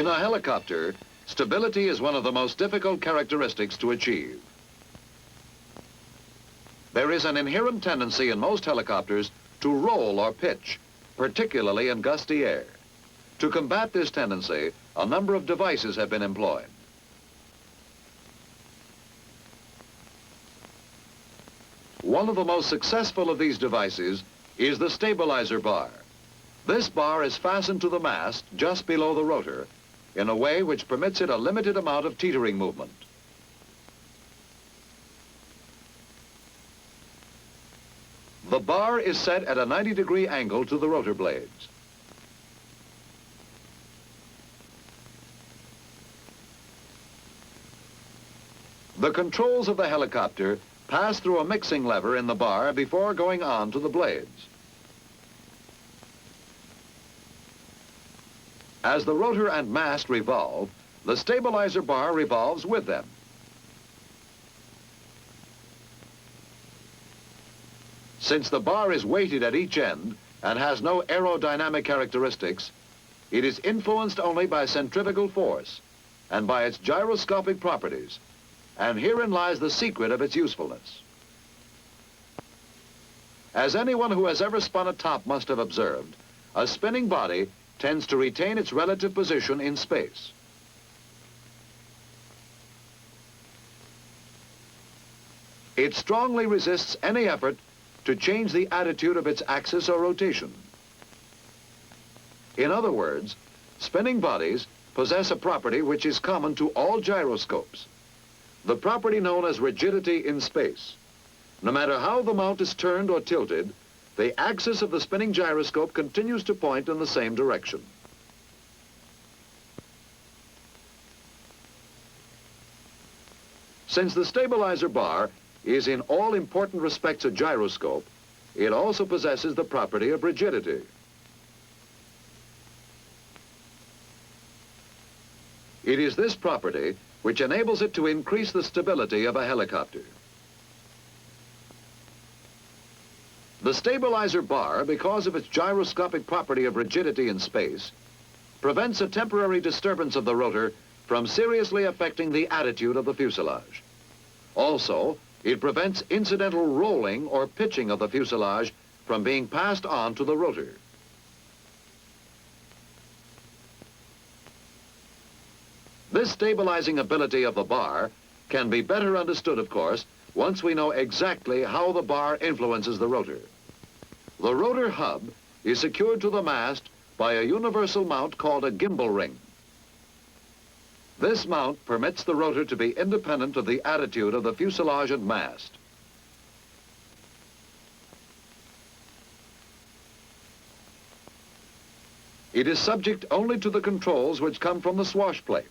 In a helicopter, stability is one of the most difficult characteristics to achieve. There is an inherent tendency in most helicopters to roll or pitch, particularly in gusty air. To combat this tendency, a number of devices have been employed. One of the most successful of these devices is the stabilizer bar. This bar is fastened to the mast just below the rotor in a way which permits it a limited amount of teetering movement. The bar is set at a 90-degree angle to the rotor blades. The controls of the helicopter pass through a mixing lever in the bar before going on to the blades. As the rotor and mast revolve, the stabilizer bar revolves with them. Since the bar is weighted at each end and has no aerodynamic characteristics, it is influenced only by centrifugal force and by its gyroscopic properties, and herein lies the secret of its usefulness. As anyone who has ever spun a top must have observed, a spinning body tends to retain its relative position in space. It strongly resists any effort to change the attitude of its axis or rotation. In other words, spinning bodies possess a property which is common to all gyroscopes, the property known as rigidity in space. No matter how the mount is turned or tilted, the axis of the spinning gyroscope continues to point in the same direction. Since the stabilizer bar is in all important respects a gyroscope, it also possesses the property of rigidity. It is this property which enables it to increase the stability of a helicopter. The stabilizer bar, because of its gyroscopic property of rigidity in space, prevents a temporary disturbance of the rotor from seriously affecting the attitude of the fuselage. Also, it prevents incidental rolling or pitching of the fuselage from being passed on to the rotor. This stabilizing ability of the bar can be better understood, of course, once we know exactly how the bar influences the rotor. The rotor hub is secured to the mast by a universal mount called a gimbal ring. This mount permits the rotor to be independent of the attitude of the fuselage and mast. It is subject only to the controls which come from the swash plate.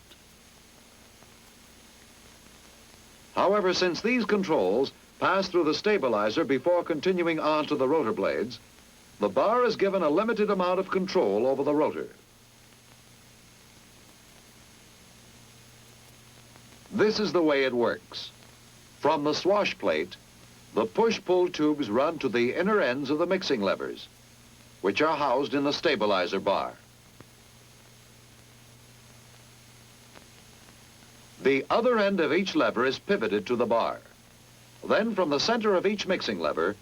However, since these controls pass through the stabilizer before continuing on to the rotor blades, the bar is given a limited amount of control over the rotor. This is the way it works. From the swash plate, the push-pull tubes run to the inner ends of the mixing levers, which are housed in the stabilizer bar. The other end of each lever is pivoted to the bar. Then from the center of each mixing lever,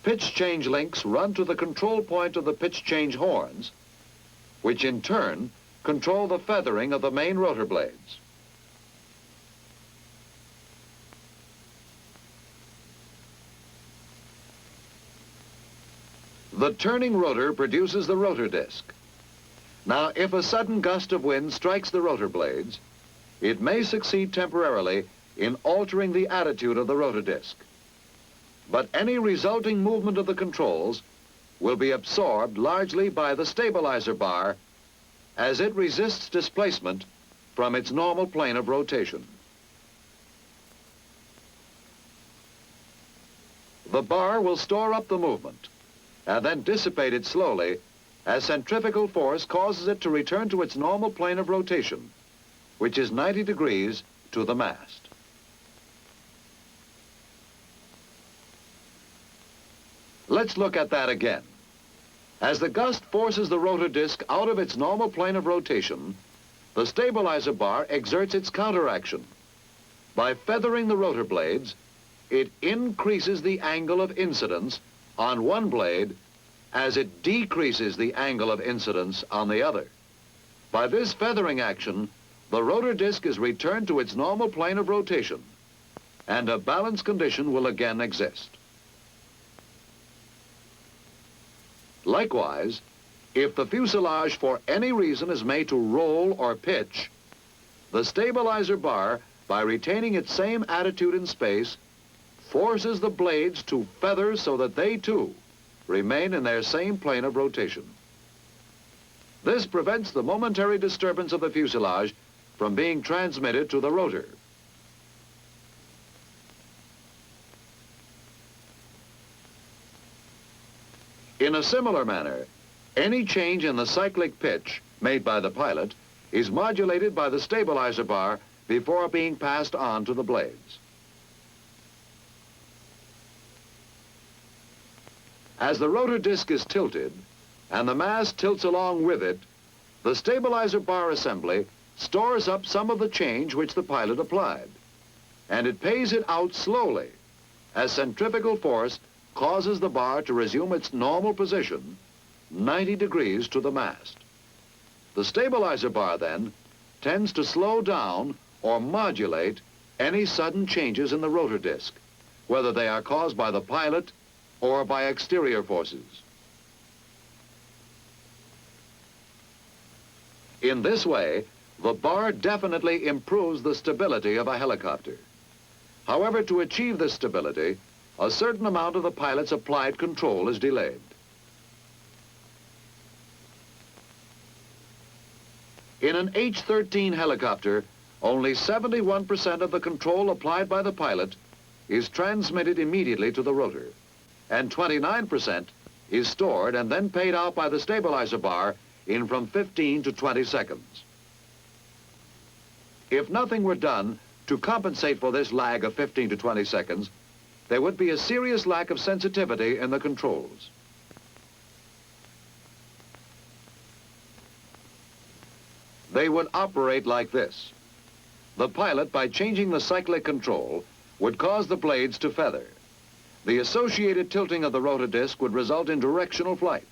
pitch change links run to the control point of the pitch change horns, which in turn control the feathering of the main rotor blades. The turning rotor produces the rotor disc. Now, if a sudden gust of wind strikes the rotor blades, it may succeed temporarily in altering the attitude of the rotor disc. But any resulting movement of the controls will be absorbed largely by the stabilizer bar as it resists displacement from its normal plane of rotation. The bar will store up the movement and then dissipate it slowly as centrifugal force causes it to return to its normal plane of rotation, which is 90 degrees to the mast. Let's look at that again. As the gust forces the rotor disc out of its normal plane of rotation, the stabilizer bar exerts its counteraction. By feathering the rotor blades, it increases the angle of incidence on one blade as it decreases the angle of incidence on the other. By this feathering action, the rotor disc is returned to its normal plane of rotation, and a balanced condition will again exist. Likewise, if the fuselage for any reason is made to roll or pitch, the stabilizer bar, by retaining its same attitude in space, forces the blades to feather so that they too remain in their same plane of rotation. This prevents the momentary disturbance of the fuselage from being transmitted to the rotor. In a similar manner, any change in the cyclic pitch made by the pilot is modulated by the stabilizer bar before being passed on to the blades. As the rotor disc is tilted and the mast tilts along with it, the stabilizer bar assembly stores up some of the change which the pilot applied, and it pays it out slowly as centrifugal force causes the bar to resume its normal position 90 degrees to the mast. The stabilizer bar then tends to slow down or modulate any sudden changes in the rotor disc, whether they are caused by the pilot or by exterior forces. In this way, the bar definitely improves the stability of a helicopter. However, to achieve this stability, a certain amount of the pilot's applied control is delayed. In an H-13 helicopter, only 71% of the control applied by the pilot is transmitted immediately to the rotor, and 29% is stored and then paid out by the stabilizer bar in from 15 to 20 seconds. If nothing were done to compensate for this lag of 15 to 20 seconds, there would be a serious lack of sensitivity in the controls. They would operate like this. The pilot, by changing the cyclic control, would cause the blades to feather. The associated tilting of the rotor disc would result in directional flight.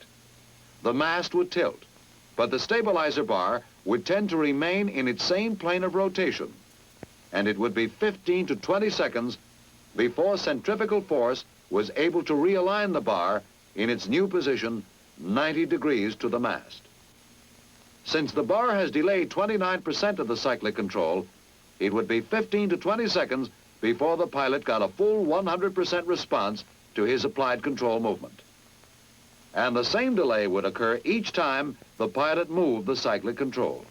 The mast would tilt, but the stabilizer bar would tend to remain in its same plane of rotation, and it would be 15 to 20 seconds before centrifugal force was able to realign the bar in its new position 90 degrees to the mast. Since the bar has delayed 29% of the cyclic control, it would be 15 to 20 seconds before the pilot got a full 100% response to his applied control movement. And the same delay would occur each time the pilot moved the cyclic control.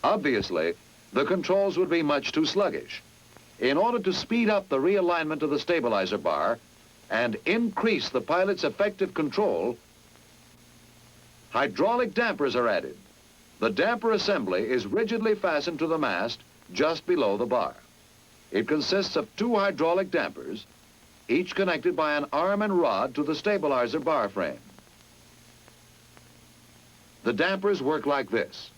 Obviously, the controls would be much too sluggish. In order to speed up the realignment of the stabilizer bar and increase the pilot's effective control, hydraulic dampers are added. The damper assembly is rigidly fastened to the mast just below the bar. It consists of 2 hydraulic dampers, each connected by an arm and rod to the stabilizer bar frame. The dampers work like this.